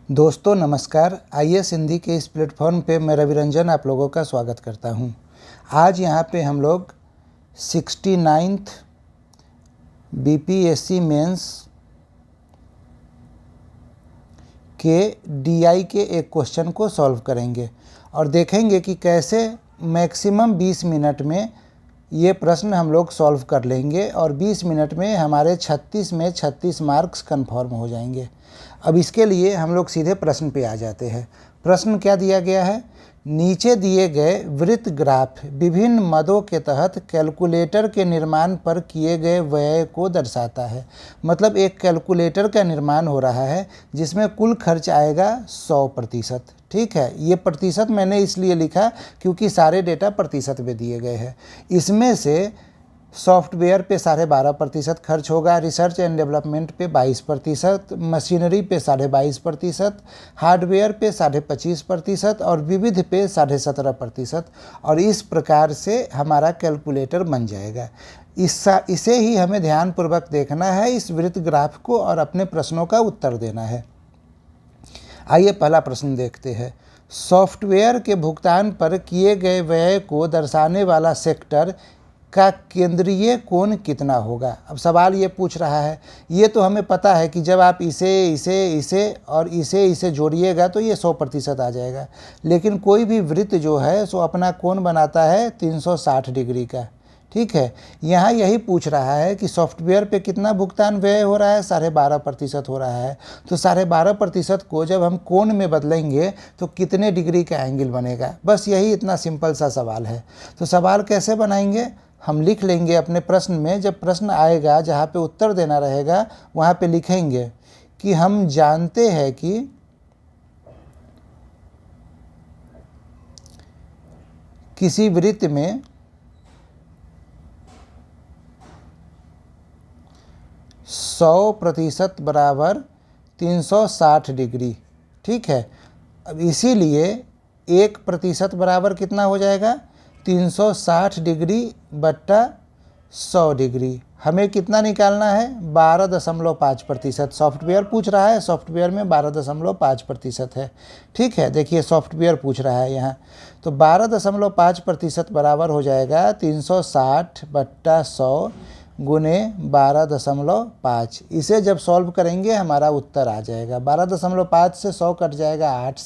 दोस्तों नमस्कार। आईएएस हिंदी के इस प्लेटफॉर्म पे मैं रविरंजन आप लोगों का स्वागत करता हूं। आज यहाँ पे हम लोग 69th बीपीएससी मेंस के डीआई के एक क्वेश्चन को सॉल्व करेंगे और देखेंगे कि कैसे मैक्सिमम 20 मिनट में ये प्रश्न हम लोग सॉल्व कर लेंगे और 20 मिनट में हमारे 36 में 36 मार्क्स कंफर्म हो जाएंगे। अब इसके लिए हम लोग सीधे प्रश्न पे आ जाते हैं। प्रश्न क्या दिया गया है? नीचे दिए गए वृत्त ग्राफ विभिन्न मदों के तहत कैलकुलेटर के निर्माण पर किए गए व्यय को दर्शाता है। मतलब एक कैलकुलेटर का निर्माण हो रहा है जिसमें कुल खर्च आएगा 100%। ठीक है, ये प्रतिशत मैंने इसलिए लिखा क्योंकि सारे डेटा प्रतिशत में दिए गए हैं। इसमें से सॉफ्टवेयर पे 12.5% खर्च होगा, रिसर्च एंड डेवलपमेंट पे 22%, मशीनरी पे 22.5%, हार्डवेयर पे 25.5% और विविध पे 17.5%। और इस प्रकार से हमारा कैलकुलेटर बन जाएगा। इसे ही हमें ध्यानपूर्वक देखना है, इस वृत्त ग्राफ को, और अपने प्रश्नों का उत्तर देना है। आइए पहला प्रश्न देखते हैं। सॉफ्टवेयर के भुगतान पर किए गए व्यय को दर्शाने वाला सेक्टर का केंद्रीय कोण कितना होगा? अब सवाल ये पूछ रहा है, ये तो हमें पता है कि जब आप इसे और इसे जोड़िएगा तो ये 100% आ जाएगा। लेकिन कोई भी वृत्त जो है सो अपना कोण बनाता है 360 डिग्री का। ठीक है, यहाँ यही पूछ रहा है कि सॉफ्टवेयर पे कितना भुगतान व्यय हो रहा है, 12.5% हो रहा है। तो 12.5% को जब हम कोण में बदलेंगे तो कितने डिग्री का एंगल बनेगा? बस यही इतना सिंपल सा सवाल है। तो सवाल कैसे बनाएंगे? हम लिख लेंगे अपने प्रश्न में, जब प्रश्न आएगा जहाँ पे उत्तर देना रहेगा वहाँ पे लिखेंगे कि हम जानते हैं कि किसी वृत्त में 100% बराबर 360 डिग्री। ठीक है, अब इसीलिए 1% बराबर कितना हो जाएगा? 360 डिग्री बट्टा 100 डिग्री। हमें कितना निकालना है? 12.5%। सॉफ्टवेयर पूछ रहा है, सॉफ्टवेयर में 12.5% है। ठीक है, देखिए सॉफ्टवेयर पूछ रहा है यहाँ, तो 12.5% बराबर हो जाएगा 360 बट्टा 100 गुने 12.5। इसे जब सॉल्व करेंगे हमारा उत्तर आ जाएगा। 12.5 से 100 कट जाएगा 8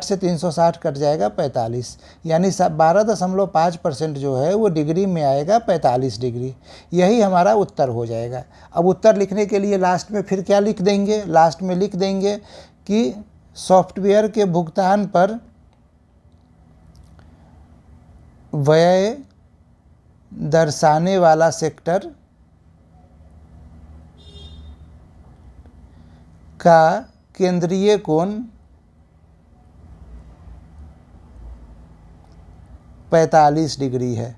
से 360 कट जाएगा 45, यानी 12.5% जो है वो डिग्री में आएगा 45 डिग्री। यही हमारा उत्तर हो जाएगा। अब उत्तर लिखने के लिए लास्ट में फिर क्या लिख देंगे? लास्ट में लिख देंगे कि सॉफ्टवेयर के भुगतान पर व्यय दर्शाने वाला सेक्टर का केंद्रीय कोण 45 डिग्री है।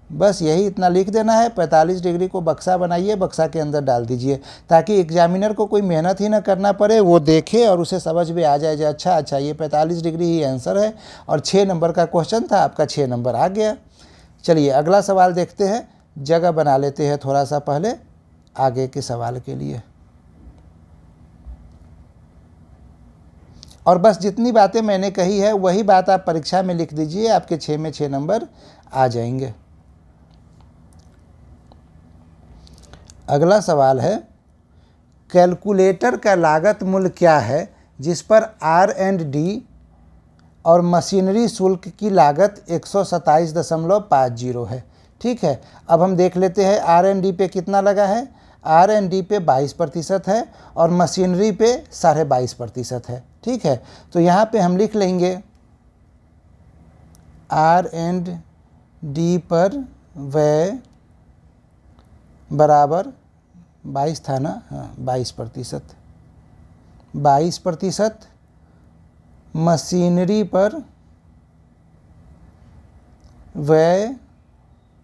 बस यही इतना लिख देना है। 45 डिग्री को बक्सा बनाइए, बक्सा के अंदर डाल दीजिए ताकि एग्जामिनर को कोई मेहनत ही ना करना पड़े, वो देखे और उसे समझ में आ जाए अच्छा ये 45 डिग्री ही आंसर है। और 6 नंबर का क्वेश्चन था, आपका 6 नंबर आ गया। चलिए अगला सवाल देखते हैं। जगह बना लेते हैं थोड़ा सा पहले आगे के सवाल के लिए। और बस जितनी बातें मैंने कही है वही बात आप परीक्षा में लिख दीजिए, आपके 6 में 6 नंबर आ जाएंगे। अगला सवाल है, कैलकुलेटर का लागत मूल्य क्या है जिस पर R&D और मशीनरी शुल्क की लागत 127.50 है। ठीक है, अब हम देख लेते हैं R&D पे कितना लगा है। R&D पे 22% है और मशीनरी पे 22.5% है। ठीक है, तो यहाँ पे हम लिख लेंगे R&D पर व्यय बराबर 22 था ना, हाँ 22%। मशीनरी पर व्यय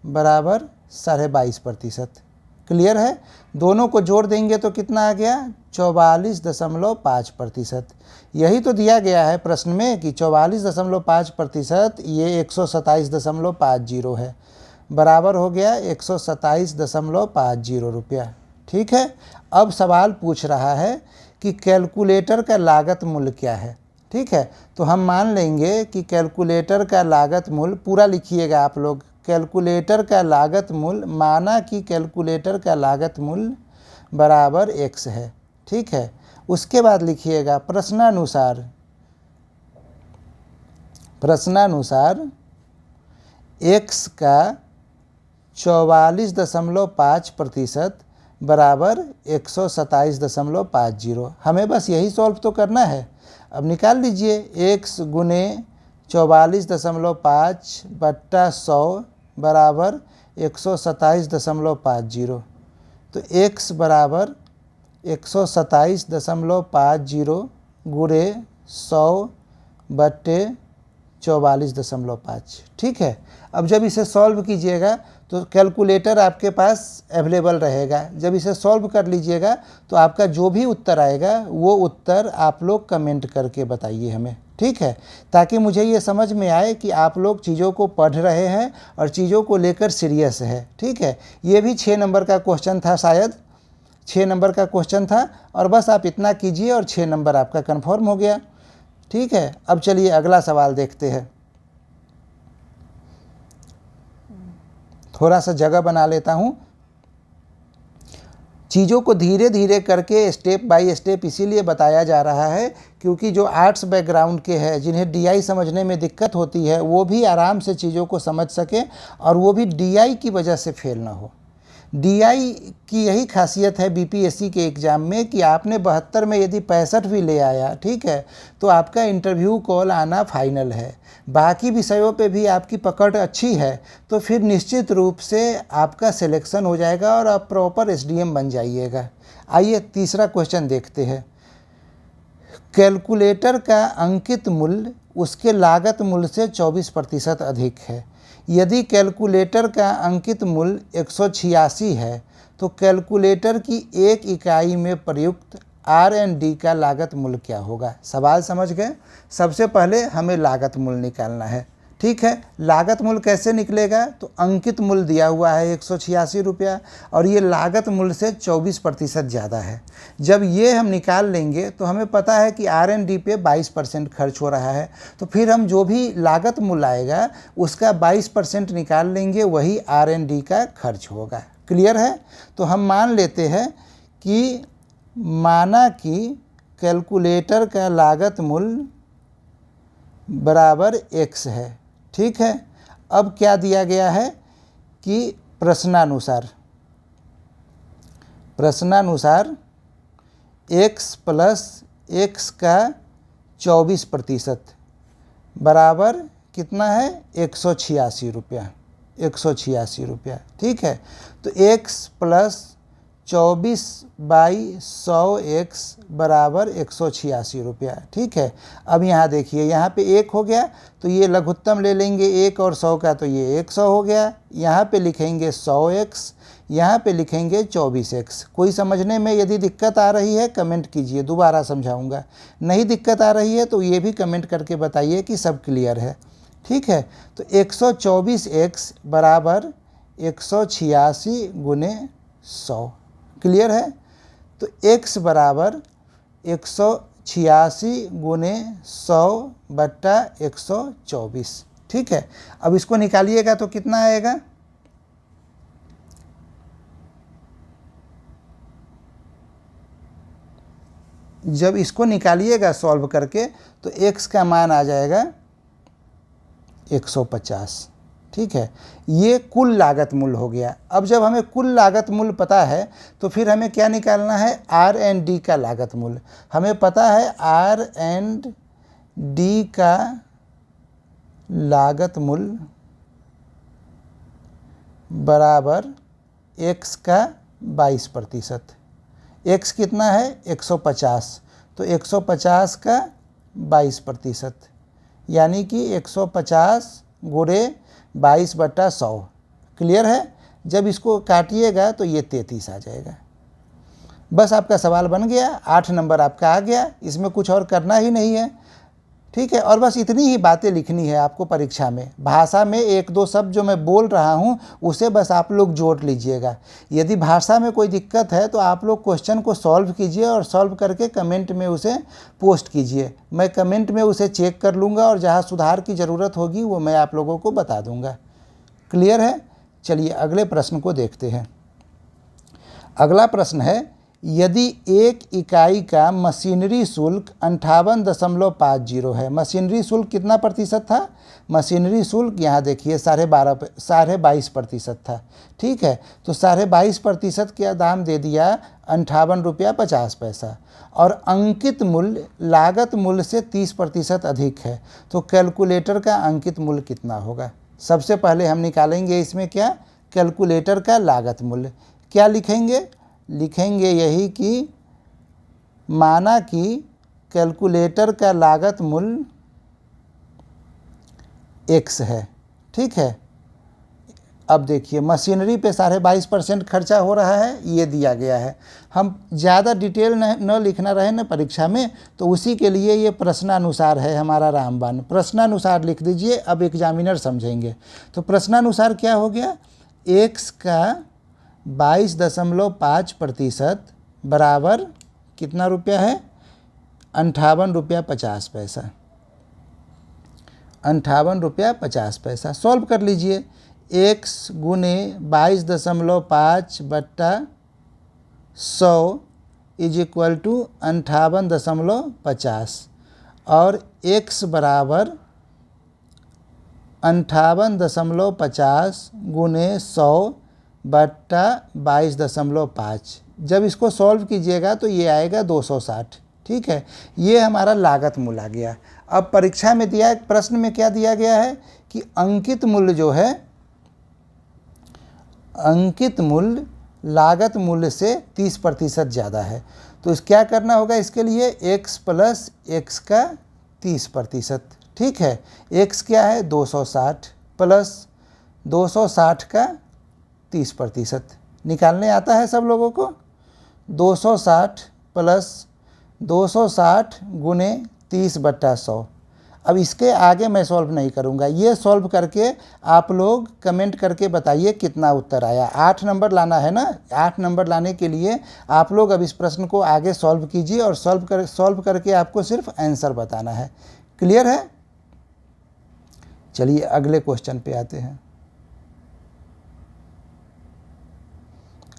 बराबर 22.5%। क्लियर है? दोनों को जोड़ देंगे तो कितना आ गया? 44.5%। यही तो दिया गया है प्रश्न में कि 44.5% ये 127.50 है, बराबर हो गया 127.50 रुपया। ठीक है, अब सवाल पूछ रहा है कि कैलकुलेटर का लागत मूल्य क्या है। ठीक है, तो हम मान लेंगे कि कैलकुलेटर का लागत मूल्य, पूरा लिखिएगा आप लोग, कैलकुलेटर का लागत मूल्य, माना कि कैलकुलेटर का लागत मूल्य बराबर x है। ठीक है, उसके बाद लिखिएगा प्रश्नानुसार x का 44.5% बराबर 127.50। हमें बस यही सॉल्व तो करना है। अब निकाल लीजिए, x गुने 44.5 बट्टा 100 बराबर 127.50। तो x बराबर 127.50 गुणे 100 बट्टे 44.5। ठीक है, अब जब इसे सॉल्व कीजिएगा तो कैलकुलेटर आपके पास अवेलेबल रहेगा। जब इसे सॉल्व कर लीजिएगा तो आपका जो भी उत्तर आएगा वो उत्तर आप लोग कमेंट करके बताइए हमें। ठीक है, ताकि मुझे ये समझ में आए कि आप लोग चीज़ों को पढ़ रहे हैं और चीज़ों को लेकर सीरियस है। ठीक है, ये भी 6 नंबर का क्वेश्चन था, शायद 6 नंबर का क्वेश्चन था, और बस आप इतना कीजिए और 6 नंबर आपका कंफर्म हो गया। ठीक है, अब चलिए अगला सवाल देखते हैं। थोड़ा सा जगह बना लेता हूँ। चीज़ों को धीरे धीरे करके स्टेप बाय स्टेप इसीलिए बताया जा रहा है क्योंकि जो आर्ट्स बैकग्राउंड के हैं, जिन्हें डीआई समझने में दिक्कत होती है, वो भी आराम से चीज़ों को समझ सकें और वो भी डीआई की वजह से फेल ना हो। डीआई की यही खासियत है बीपीएससी के एग्ज़ाम में कि आपने 72 में यदि 65 भी ले आया, ठीक है, तो आपका इंटरव्यू कॉल आना फाइनल है। बाकी विषयों पे भी आपकी पकड़ अच्छी है तो फिर निश्चित रूप से आपका सिलेक्शन हो जाएगा और आप प्रॉपर एसडीएम बन जाइएगा। आइए तीसरा क्वेश्चन देखते हैं। कैलकुलेटर का अंकित मूल्य उसके लागत मूल्य से 24% अधिक है। यदि कैलकुलेटर का अंकित मूल्य 186 है तो कैलकुलेटर की एक इकाई में प्रयुक्त R&D का लागत मूल्य क्या होगा। सवाल समझ गए। सबसे पहले हमें लागत मूल्य निकालना है। ठीक है, लागत मूल्य कैसे निकलेगा, तो अंकित मूल्य दिया हुआ है 186 रुपया और ये लागत मूल्य से 24% ज़्यादा है। जब ये हम निकाल लेंगे तो हमें पता है कि R&D पे 22% खर्च हो रहा है, तो फिर हम जो भी लागत मूल्य आएगा उसका 22% निकाल लेंगे, वही R&D का खर्च होगा। क्लियर है। तो हम मान लेते हैं कि माना कि कैलकुलेटर का लागत मूल्य बराबर x है। ठीक है, अब क्या दिया गया है कि प्रश्नानुसार x प्लस x का 24% बराबर कितना है, 186 रुपया। 186 रुपया। ठीक है, तो x प्लस 24/100x बराबर 186 रुपया। ठीक है, अब यहाँ देखिए, यहाँ पे 1 हो गया तो ये लघुत्तम ले लेंगे 1 और 100 का, तो ये 100 हो गया। यहाँ पे लिखेंगे 100x, यहाँ पे लिखेंगे 24x। कोई समझने में यदि दिक्कत आ रही है कमेंट कीजिए, दोबारा समझाऊंगा। नहीं दिक्कत आ रही है तो ये भी कमेंट करके बताइए कि सब क्लियर है। ठीक है, तो 124x बराबर 186 गुने 100। क्लियर है। तो x बराबर 186 गुने 100 बट्टा 124। ठीक है, अब इसको निकालिएगा तो कितना आएगा, जब इसको निकालिएगा सॉल्व करके तो x का मान आ जाएगा 150। ठीक है, ये कुल लागत मूल्य हो गया। अब जब हमें कुल लागत मूल्य पता है तो फिर हमें क्या निकालना है, R&D का लागत मूल्य। हमें पता है R&D का लागत मूल्य बराबर x का 22%। x कितना है, 150, तो 150 का 22%, यानी कि 150 गुणे 22/100। क्लियर है। जब इसको काटिएगा तो ये 33 आ जाएगा। बस आपका सवाल बन गया, 8 नंबर आपका आ गया। इसमें कुछ और करना ही नहीं है। ठीक है। और बस इतनी ही बातें लिखनी है आपको परीक्षा में। भाषा में एक दो शब्द जो मैं बोल रहा हूँ उसे बस आप लोग जोड़ लीजिएगा। यदि भाषा में कोई दिक्कत है तो आप लोग क्वेश्चन को सॉल्व कीजिए और सॉल्व करके कमेंट में उसे पोस्ट कीजिए। मैं कमेंट में उसे चेक कर लूँगा और जहाँ सुधार की ज़रूरत होगी वो मैं आप लोगों को बता दूँगा। क्लियर है? चलिए अगले प्रश्न को देखते हैं। अगला प्रश्न है, यदि एक इकाई का मशीनरी शुल्क 58.50 है। मशीनरी शुल्क कितना प्रतिशत था? मशीनरी शुल्क यहाँ देखिए 22.5% था। ठीक है, तो 22.5% का दाम दे दिया 58 रुपया 50 पैसा और अंकित मूल्य लागत मूल्य से 30% अधिक है। तो कैलकुलेटर का अंकित मूल्य कितना होगा? सबसे पहले हम निकालेंगे इसमें क्या, कैलकुलेटर का लागत मूल्य। क्या लिखेंगे? लिखेंगे यही कि माना कि कैलकुलेटर का लागत मूल्य x है। ठीक है, अब देखिए मशीनरी पे 22.5% खर्चा हो रहा है, ये दिया गया है। हम ज़्यादा डिटेल न लिखना रहे न परीक्षा में, तो उसी के लिए ये प्रश्नानुसार है हमारा रामबाण। प्रश्नानुसार लिख दीजिए, अब एग्जामिनर समझेंगे। तो प्रश्नानुसार क्या हो गया, x का 22.5% बराबर कितना रुपया है? 58 रुपया 50 पैसा। 58 रुपया 50 पैसा। सॉल्व कर लीजिए। x गुने 22.5 बट्टा 100 इज इक्वल टू 58.50 और x बराबर 58.50 गुने 100 बट्टा 22.5। जब इसको सॉल्व कीजिएगा तो ये आएगा 260। ठीक है, ये हमारा लागत मूल्य आ गया। अब परीक्षा में दिया प्रश्न में क्या दिया गया है कि अंकित मूल्य जो है, अंकित मूल्य लागत मूल्य से 30% ज़्यादा है। तो क्या करना होगा इसके लिए, x प्लस x का 30%। ठीक है, x क्या है 260 प्लस 260 का 30%। निकालने आता है सब लोगों को? 260 प्लस 260 गुने 30/100। अब इसके आगे मैं सॉल्व नहीं करूंगा, ये सॉल्व करके आप लोग कमेंट करके बताइए कितना उत्तर आया। 8 नंबर लाना है ना, 8 नंबर लाने के लिए आप लोग अब इस प्रश्न को आगे सॉल्व कीजिए और सॉल्व करके आपको सिर्फ आंसर बताना है। क्लियर है? चलिए अगले क्वेश्चन पे आते हैं।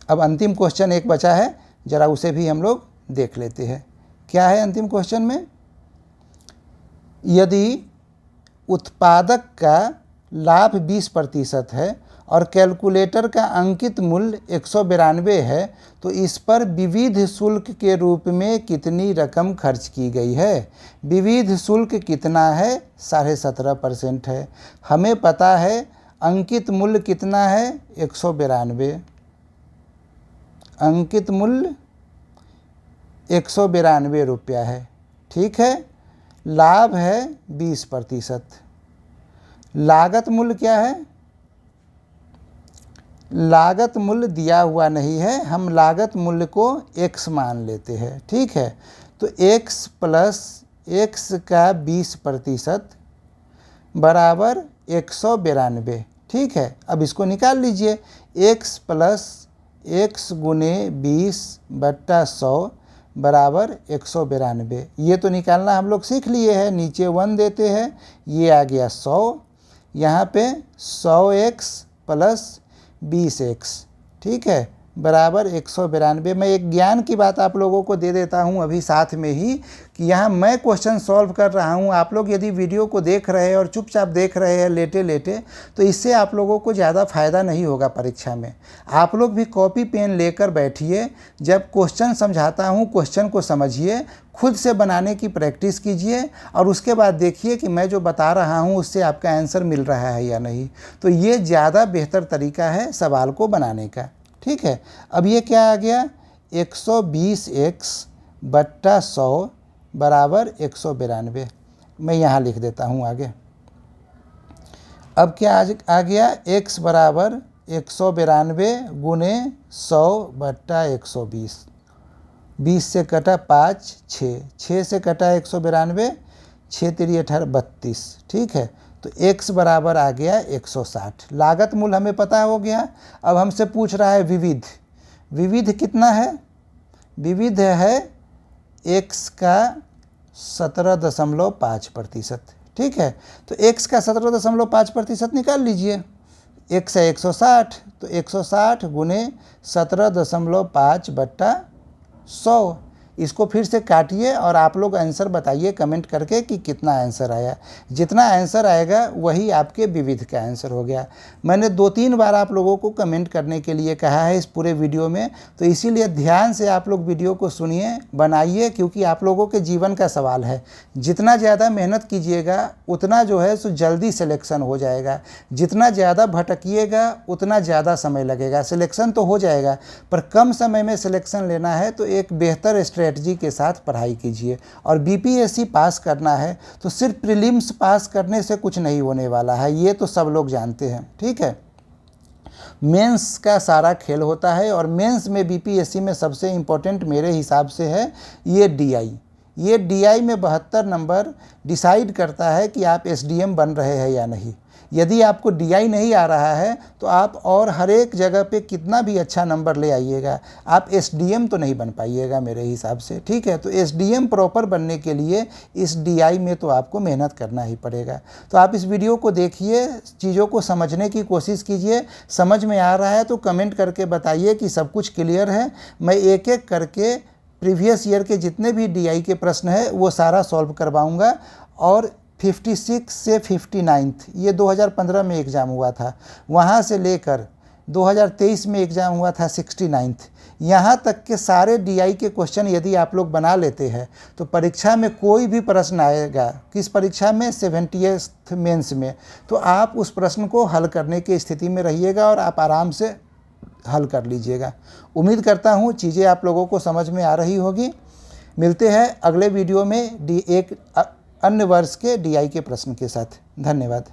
अब अंतिम क्वेश्चन एक बचा है, जरा उसे भी हम लोग देख लेते हैं। क्या है अंतिम क्वेश्चन में, यदि उत्पादक का लाभ 20% है और कैलकुलेटर का अंकित मूल्य 192 है, तो इस पर विविध शुल्क के रूप में कितनी रकम खर्च की गई है? विविध शुल्क कितना है? 17.5% है। हमें पता है अंकित मूल्य कितना है, 192। अंकित मूल्य 192 रुपया है। ठीक है, लाभ है 20%। लागत मूल्य क्या है? लागत मूल्य दिया हुआ नहीं है, हम लागत मूल्य को x मान लेते हैं। ठीक है, तो x प्लस x का 20% बराबर 192। ठीक है, अब इसको निकाल लीजिए। x प्लस x गुने 20/100 बराबर 192। ये तो निकालना हम लोग सीख लिए हैं। नीचे 1 देते हैं, ये आ गया 100। यहाँ पे 100x प्लस 20x, ठीक है, बराबर 192। मैं एक ज्ञान की बात आप लोगों को दे देता हूँ अभी साथ में ही, कि यहाँ मैं क्वेश्चन सॉल्व कर रहा हूँ, आप लोग यदि वीडियो को देख रहे हैं और चुपचाप देख रहे हैं लेटे लेटे, तो इससे आप लोगों को ज़्यादा फ़ायदा नहीं होगा परीक्षा में। आप लोग भी कॉपी पेन लेकर बैठिए, जब क्वेश्चन समझाता हूँ क्वेश्चन को समझिए, खुद से बनाने की प्रैक्टिस कीजिए और उसके बाद देखिए कि मैं जो बता रहा हूँ उससे आपका आंसर मिल रहा है या नहीं। तो ये ज़्यादा बेहतर तरीका है सवाल को बनाने का। ठीक है, अब ये क्या आ गया, 120x बट्टा 100 बराबर 192। मैं यहाँ लिख देता हूँ आगे। अब क्या आ गया, x बराबर 192 गुने 100 बट्टा 120। 20 से कटा 5, 6 से कटा 192, 6 3 18 32, ठीक है। तो x बराबर आ गया 160। लागत मूल हमें पता हो गया। अब हमसे पूछ रहा है विविध। विविध कितना है? विविध है x का 17.5%, ठीक है। तो x का 17.5% निकाल लीजिए। x है 160, तो 160 गुने 17.5/100। इसको फिर से काटिए और आप लोग आंसर बताइए कमेंट करके कि कितना आंसर आया। जितना आंसर आएगा वही आपके विविध का आंसर हो गया। मैंने 2-3 बार आप लोगों को कमेंट करने के लिए कहा है इस पूरे वीडियो में, तो इसीलिए ध्यान से आप लोग वीडियो को सुनिए, बनाइए, क्योंकि आप लोगों के जीवन का सवाल है। जितना ज़्यादा मेहनत कीजिएगा उतना जो है सो जल्दी सिलेक्शन हो जाएगा। जितना ज़्यादा भटकिएगा उतना ज़्यादा समय लगेगा। सिलेक्शन तो हो जाएगा, पर कम समय में सिलेक्शन लेना है तो एक बेहतर स्ट्रेटजी के साथ पढ़ाई कीजिए। और बीपीएससी पास करना है तो सिर्फ प्रीलिम्स पास करने से कुछ नहीं होने वाला है, ये तो सब लोग जानते हैं, ठीक है। मेंस का सारा खेल होता है और मेंस में बीपीएससी में सबसे इम्पोर्टेंट मेरे हिसाब से है ये डीआई। ये डीआई में 72 नंबर डिसाइड करता है कि आप एसडीएम बन रहे हैं या नहीं। यदि आपको डीआई नहीं आ रहा है तो आप और हर एक जगह पे कितना भी अच्छा नंबर ले आइएगा, आप एसडीएम तो नहीं बन पाइएगा मेरे हिसाब से, ठीक है। तो एसडीएम प्रॉपर बनने के लिए इस डीआई में तो आपको मेहनत करना ही पड़ेगा। तो आप इस वीडियो को देखिए, चीज़ों को समझने की कोशिश कीजिए। समझ में आ रहा है तो कमेंट करके बताइए कि सब कुछ क्लियर है। मैं एक एक करके प्रीवियस ईयर के जितने भी डीआई के प्रश्न है वो सारा सॉल्व करवाऊँगा। और 56 से 59 ये 2015 में एग्ज़ाम हुआ था, वहाँ से लेकर 2023 में एग्ज़ाम हुआ था 69, यहाँ तक के सारे डीआई के क्वेश्चन यदि आप लोग बना लेते हैं तो परीक्षा में कोई भी प्रश्न आएगा, किस परीक्षा में, 70th मेंस में, तो आप उस प्रश्न को हल करने की स्थिति में रहिएगा और आप आराम से हल कर लीजिएगा। उम्मीद करता हूँ चीज़ें आप लोगों को समझ में आ रही होगी। मिलते हैं अगले वीडियो में एक अन्य वर्ष के डीआई के प्रश्न के साथ। धन्यवाद।